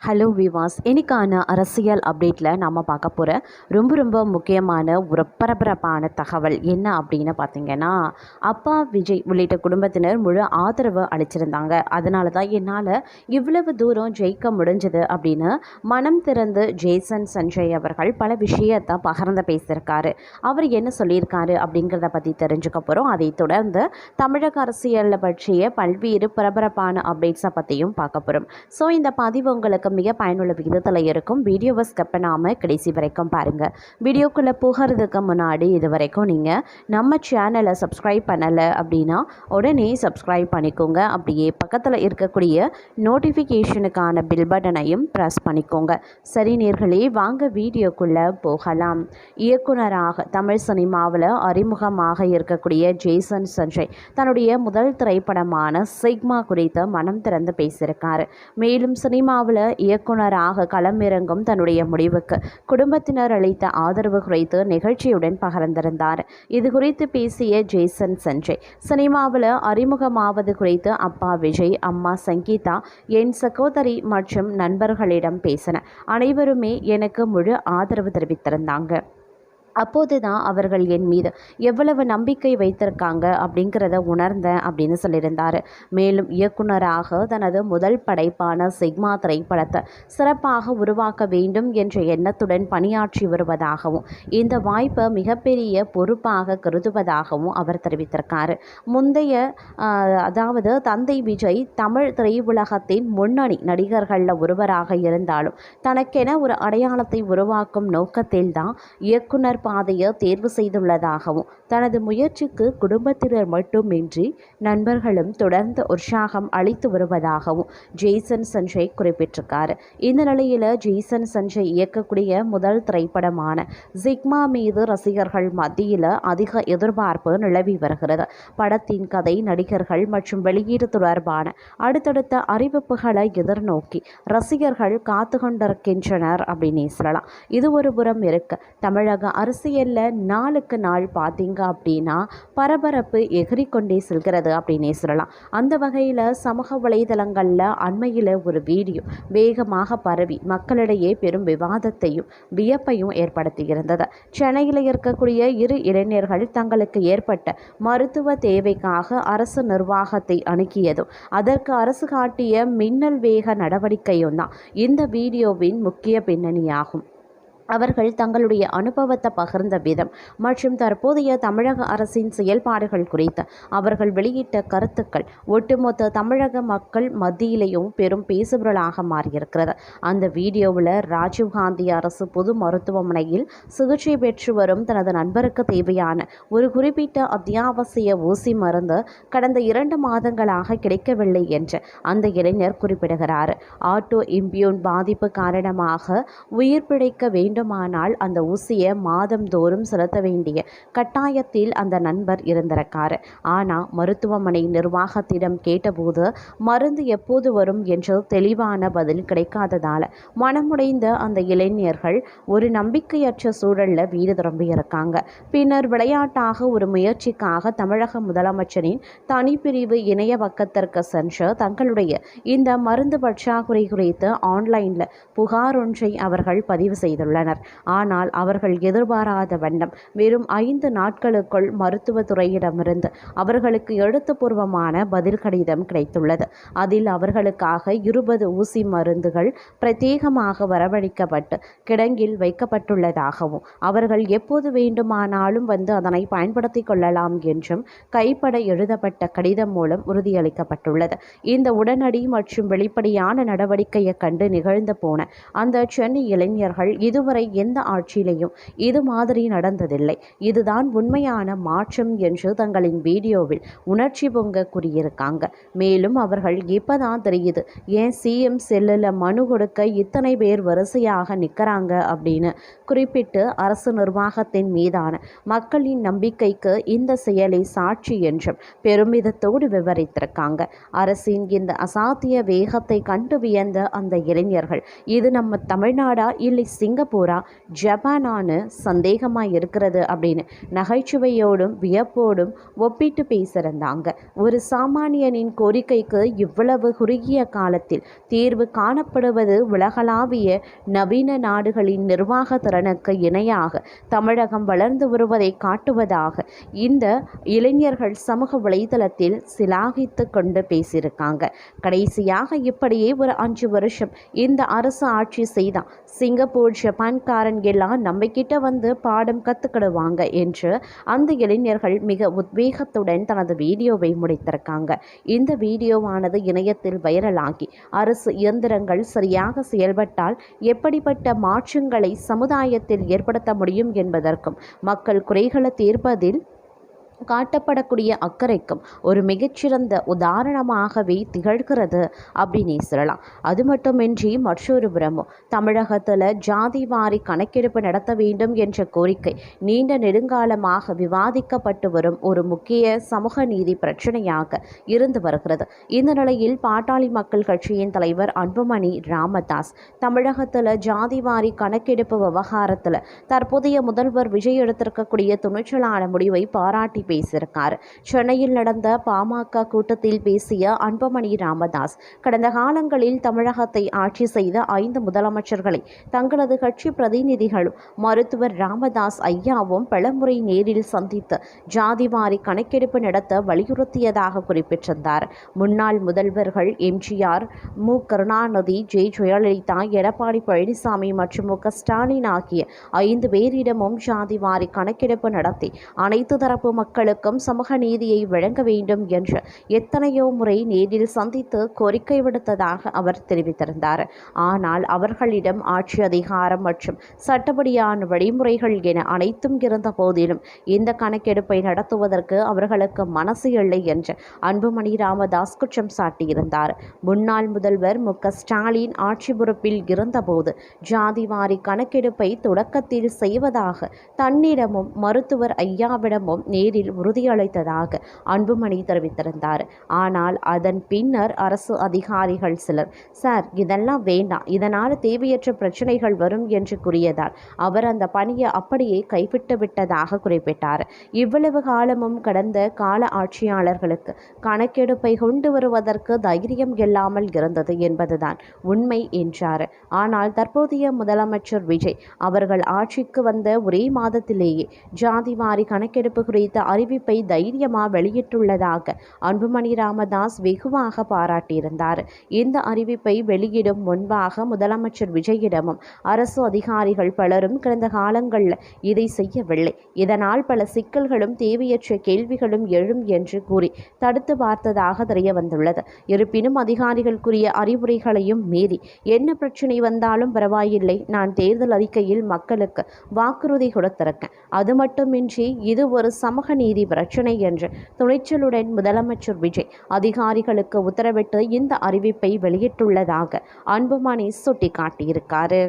Hello விவாஸ், இன்னைக்கான அரசியல் அப்டேட்டில் நம்ம பார்க்க போகிற ரொம்ப முக்கியமான ஒரு பரபரப்பான தகவல் என்ன அப்படின்னு பார்த்தீங்கன்னா, அப்பா விஜய் உள்ளிட்ட குடும்பத்தினர் முழு ஆதரவு அளிச்சிருந்தாங்க. அதனால தான் என்னால் இவ்வளவு தூரம் ஜெயிக்க முடிஞ்சது அப்படின்னு மனம் திறந்து ஜேசன் சஞ்சய் அவர்கள் பல விஷயத்தை பகிர்ந்து பேசியிருக்காரு. அவர் என்ன சொல்லியிருக்காரு அப்படிங்கிறத பற்றி தெரிஞ்சுக்க போகிறோம். அதை தொடர்ந்து தமிழக அரசியலில் பற்றிய பல்வேறு பரபரப்பான அப்டேட்ஸை பற்றியும் பார்க்க போகிறோம். ஸோ இந்த பதிவு உங்களுக்கு மிக பயனுள்ள விதத்தில் இருக்கும். வீடியோவை ஸ்கிப் பண்ணாமல் கடைசி வரைக்கும் பாருங்கள். வீடியோக்குள்ளே போகிறதுக்கு முன்னாடி இது வரைக்கும் நீங்கள் நம்ம சேனலை சப்ஸ்கிரைப் பண்ணலை அப்படின்னா உடனே சப்ஸ்கிரைப் பண்ணிக்கோங்க. அப்படியே பக்கத்தில் இருக்கக்கூடிய நோட்டிஃபிகேஷனுக்கான பில் பட்டனையும் ப்ரெஸ் பண்ணிக்கோங்க. சரி நேர்களே, வாங்க வீடியோக்குள்ளே போகலாம். இயக்குனராக தமிழ் சினிமாவில் அறிமுகமாக இருக்கக்கூடிய ஜேசன் சஞ்சய் தன்னுடைய முதல் திரைப்படமான சிக்மா குறித்து மனம் திறந்து பேசியிருக்காரு. மேலும் சினிமாவில் இயக்குனராக களமிறங்கும் தன்னுடைய முடிவுக்கு குடும்பத்தினர் அளித்த ஆதரவு குறித்து நிகழ்ச்சியுடன் பகிர்ந்திருந்தார். இது குறித்து பேசிய ஜேசன் சஞ்சய், சினிமாவில் அறிமுகமாவது குறித்து அப்பா விஜய், அம்மா சங்கீதா, என் சகோதரி மற்றும் நண்பர்களிடம் பேசின. அனைவருமே எனக்கு முழு ஆதரவு தெரிவித்திருந்தாங்க. அப்போது தான் அவர்கள் என் மீது எவ்வளவு நம்பிக்கை வைத்திருக்காங்க அப்படிங்கிறத உணர்ந்தேன் அப்படின்னு சொல்லியிருந்தார். மேலும் இயக்குனராக தனது முதல் படைப்பான சிக்மா திரைப்படத்தை சிறப்பாக உருவாக்க வேண்டும் என்ற எண்ணத்துடன் பணியாற்றி வருவதாகவும் இந்த வாய்ப்பை மிகப்பெரிய பொறுப்பாக கருதுவதாகவும் அவர் தெரிவித்திருக்கார். முந்தைய அதாவது தந்தை விஜய் தமிழ் திரையுலகத்தின் முன்னணி நடிகர்களில் ஒருவராக இருந்தாலும் தனக்கென ஒரு அடையாளத்தை உருவாக்கும் நோக்கத்தில்தான் இயக்குனர் பாதையை தேர்வு செய்துள்ளதாகவும் தனது முயற்சிக்கு குடும்பத்தினர் மட்டுமின்றி நண்பர்களும் தொடர்ந்து உற்சாகம் அளித்து வருவதாகவும் ஜேசன் சஞ்சய் குறிப்பிட்டிருக்கார். இந்த நிலையில் ஜேசன் சஞ்சய் இயக்கக்கூடிய முதல் திரைப்படமான சிக்மா மீது ரசிகர்கள் மத்தியில் அதிக எதிர்பார்ப்பு நிலவி வருகிறது. படத்தின் கதை, நடிகர்கள் மற்றும் வெளியீடு தொடர்பான அடுத்தடுத்த அறிவிப்புகளை எதிர்நோக்கி ரசிகர்கள் காத்து கொண்டிருக்கின்றனர் அப்படின்னே சொல்லலாம். இது ஒரு புறம் இருக்க, தமிழக அரசியலில் நாளுக்கு நாள் பார்த்தீங்க அப்படின்னா பரபரப்பு எகிரிக்கொண்டே செல்கிறது அப்படின்னே சொல்லலாம். அந்த வகையில் சமூக வலைதளங்களில் அண்மையில் ஒரு வீடியோ வேகமாக பரவி மக்களிடையே பெரும் விவாதத்தையும் வியப்பையும் ஏற்படுத்தியிருந்தது. சென்னையில் இருக்கக்கூடிய இரு இளைஞர்கள் தங்களுக்கு ஏற்பட்ட மருத்துவ தேவைக்காக அரசு நிர்வாகத்தை அணுகியதும் அதற்கு அரசு காட்டிய மின்னல் வேக நடவடிக்கையும் தான் இந்த வீடியோவின் முக்கிய பின்னணியாகும். அவர்கள் தங்களுடைய அனுபவத்தை பகிர்ந்த விதம் மற்றும் தற்போதைய தமிழக அரசின் செயல்பாடுகள் குறித்து அவர்கள் வெளியிட்ட கருத்துக்கள் ஒட்டுமொத்த தமிழக மக்கள் மத்தியிலேயும் பெரும் பேசுபொருளாக மாறியிருக்கிறது. அந்த வீடியோவில் ராஜீவ்காந்தி அரசு பொது மருத்துவமனையில் சிகிச்சை பெற்று வரும் தனது நண்பருக்கு தேவையான ஒரு குறிப்பிட்ட அத்தியாவசிய ஊசி மருந்து கடந்த 2 மாதங்களாக கிடைக்கவில்லை என்று அந்த இளைஞர் குறிப்பிடுகிறார். ஆட்டோ இம்யூன் பாதிப்பு காரணமாக உயிர் பிழைக்க வேண்டுமானால் அந்த ஊசியை மாதந்தோறும் செலுத்த வேண்டிய கட்டாயத்தில் அந்த நண்பர் இருந்திருக்காரு. ஆனால் மருத்துவமனை நிர்வாகத்திடம் கேட்டபோது மருந்து எப்போது வரும் என்று தெளிவான பதில் கிடைக்காததால் மனமுடைந்த அந்த இளைஞர்கள் ஒரு நம்பிக்கையற்ற சூழலில் வீடு திரும்பியிருக்காங்க. பின்னர் விளையாட்டாக ஒரு முயற்சிக்காக தமிழக முதலமைச்சரின் தனிப்பிரிவு இணைய பக்கத்திற்கு சென்று தங்களுடைய இந்த மருந்து பற்றாக்குறை குறித்து ஆன்லைனில் புகார் ஒன்றை அவர்கள் பதிவு செய்துள்ளனர். ஆனால் அவர்கள் எதிர்பாராத வண்ணம் வெறும் 5 நாட்களுக்குள் மருத்துவத்துறையிடமிருந்து அவர்களுக்கு எழுத்துப்பூர்வமான பதில் கடிதம் கிடைத்துள்ளது. அதில் அவர்களுக்காக 20 ஊசி மருந்துகள் பிரத்யேகமாக வரவழைக்கப்பட்டு கிடங்கில் வைக்கப்பட்டுள்ளதாகவும் அவர்கள் எப்போது வேண்டுமானாலும் வந்து அதனை பயன்படுத்திக் கொள்ளலாம் என்றும் கைப்பட எழுதப்பட்ட கடிதம் மூலம் உறுதியளிக்கப்பட்டுள்ளது. இந்த உடனடி மற்றும் வெளிப்படையான நடவடிக்கையை கண்டு நிகழ்ந்து போன அந்த சென்னை இளைஞர்கள் இதுவரை எந்த ஆட்சியிலையும் இது மாதிரி நடந்ததில்லை, இதுதான் உண்மையான மாற்றம் என்று தங்களின் வீடியோவில் உணர்ச்சி பொங்க கூறியிருக்காங்க. மேலும் அவர்கள் இப்பதான் தெரியுது ஏன் சிஎம் செல்லில் மனு கொடுக்க இத்தனை பேர் வரிசையாக நிற்கிறாங்க அப்படின்னு குறிப்பிட்டு அரசு நிர்வாகத்தின் மீதான மக்களின் நம்பிக்கைக்கு இந்த செயலை சாட்சி என்றும் பெருமிதத்தோடு விவரித்திருக்காங்க. அரசின் இந்த அசாத்திய வேகத்தை கண்டு வியந்த அந்த இளைஞர்கள், இது நம்ம தமிழ்நாடா இல்லை சிங்கப்பூரா சிங்கப்பூரா ஜப்பானான்னு சந்தேகமாக இருக்கிறது அப்படின்னு நகைச்சுவையோடும் வியப்போடும் ஒப்பிட்டு பேசியிருந்தாங்க. ஒரு சாமானியனின் கோரிக்கைக்கு இவ்வளவு குறுகிய காலத்தில் தீர்வு காணப்படுவது உலகளாவிய நவீன நாடுகளின் நிர்வாக திறனுக்கு இணையாக தமிழகம் வளர்ந்து வருவதை காட்டுவதாக இந்த இளைஞர்கள் சமூக வலைதளத்தில் சிலாகித்து கொண்டு பேசியிருக்காங்க. கடைசியாக இப்படியே ஒரு 5 வருஷம் இந்த அரசு ஆட்சி செய்தான் சிங்கப்பூர் ஜப்பான்காரன் எல்லாம் நம்மகிட்ட வந்து பாடம் கற்றுக்கிடுவாங்க என்று அந்த இளைஞர்கள் மிக உத்வேகத்துடன் தனது வீடியோவை முடித்திருக்காங்க. இந்த வீடியோவானது இணையத்தில் வைரலாகி அரசு இயந்திரங்கள் சரியாக செயல்பட்டால் எப்படிப்பட்ட மாற்றங்களை சமுதாயத்தில் ஏற்படுத்த முடியும் என்பதற்கும் மக்கள் குறைகளை தீர்ப்பதில் காட்டப்படக்கூடிய அக்கறைக்கும் ஒரு மிகச்சிறந்த உதாரணமாகவே திகழ்கிறது அப்படின்னு சொல்லலாம். அது மட்டுமின்றி மற்றொரு புறமும் தமிழகத்தில் ஜாதி வாரி கணக்கெடுப்பு நடத்த வேண்டும் என்ற கோரிக்கை நீண்ட நெடுங்காலமாக விவாதிக்கப்பட்டு வரும் ஒரு முக்கிய சமூக நீதி பிரச்சனையாக இருந்து வருகிறது. இந்த நிலையில் பாட்டாளி மக்கள் கட்சியின் தலைவர் அன்புமணி ராமதாஸ் தமிழகத்தில் ஜாதி வாரி கணக்கெடுப்பு விவகாரத்தில் தற்போதைய முதல்வர் விஜய் எடுத்திருக்கக்கூடிய துணிச்சலான முடிவை பாராட்டி பேசியிருக்கார். சென்னையில் நடந்த பாமக கூட்டத்தில் பேசிய அன்புமணி ராமதாஸ் கடந்த காலங்களில் தமிழகத்தை ஆட்சி செய்த 5 முதலமைச்சர்களை தங்களது கட்சி பிரதிநிதிகளும் மருத்துவர் ராமதாஸ் ஐயாவும் பலமுறை நேரில் சந்தித்து ஜாதிவாரி கணக்கெடுப்பு நடத்த வலியுறுத்தியதாக குறிப்பிட்டிருந்தார். முன்னாள் முதல்வர்கள் எம்ஜிஆர், மு கருணாநிதி, ஜெயலலிதா, எடப்பாடி பழனிசாமி மற்றும் மு ஸ்டாலின் ஆகிய 5 பேரிடமும் ஜாதிவாரி கணக்கெடுப்பு நடத்தி அனைத்து தரப்பு மக்களுக்கும் சமூக நீதியை வழங்க வேண்டும் என்று எத்தனையோ முறை நேரில் சந்தித்து கோரிக்கை விடுத்ததாக அவர் தெரிவித்திருந்தார். ஆனால் அவர்களிடம் ஆட்சி அதிகாரம் மற்றும் சட்டப்படியான வழிமுறைகள் என அனைத்தும் இருந்த போதிலும் இந்த கணக்கெடுப்பை நடத்துவதற்கு அவர்களுக்கு மனசு இல்லை என்று அன்புமணி ராமதாஸ் குற்றம் சாட்டியிருந்தார். முன்னாள் முதல்வர் மு ஸ்டாலின் ஆட்சி பொறுப்பில் இருந்தபோது ஜாதிவாரி கணக்கெடுப்பை தொடக்கத்தில் செய்வதாக தன்னிடமும் மருத்துவர் ஐயாவிடமும் நேரில் உறுதியளித்ததாக அன்புமணி தெரிவித்திருந்தார். ஆனால் அதன் பின்னர் அரசு அதிகாரிகள் சிலர் சார் இதெல்லாம் வேண்டாம், இதனால் தேவையற்ற பிரச்சனைகள் வரும் என்று கூறியதால் அவர் அந்த பணியை அப்படியே கைவிட்டு விட்டதாக குறிப்பிட்டார். இவ்வளவு காலமும் கடந்த கால ஆட்சியாளர்களுக்கு கணக்கெடுப்பை கொண்டு வருவதற்கு தைரியம் இல்லாமல் இருந்தது என்பதுதான் உண்மை என்றார். ஆனால் தற்போதைய முதலமைச்சர் விஜய் அவர்கள் ஆட்சிக்கு வந்த ஒரே மாதத்திலேயே ஜாதிவாரி கணக்கெடுப்பு குறித்த அறிவிப்பை தைரியமாக வெளியிட்டுள்ளதாக அன்புமணி ராமதாஸ் வெகுவாக பாராட்டியிருந்தார். இந்த அறிவிப்பை வெளியிடும் முன்பாக முதலமைச்சர் விஜயிடமும் அரசு அதிகாரிகள் பலரும் கடந்த காலங்களில் இதை செய்யவில்லை, இதனால் பல சிக்கல்களும் தேவையற்ற கேள்விகளும் எழும் என்று கூறி தடுத்து பார்த்ததாக தெரிய வந்துள்ளது. இருப்பினும் அதிகாரிகள் கூறிய அறிவுரைகளையும் மீறி என்ன பிரச்சனை வந்தாலும் பரவாயில்லை, நான் தேர்தல் அறிக்கையில் மக்களுக்கு வாக்குறுதி கொடுத்திருக்கேன், அது மட்டுமின்றி இது ஒரு சமூக நீதி பிரச்சனை என்று துணிச்சலுடன் முதலமைச்சர் விஜய் அதிகாரிகளுக்கு உத்தரவிட்டு இந்த அறிவிப்பை வெளியிட்டுள்ளதாக அன்புமணி சுட்டிக்காட்டியிருக்காரு.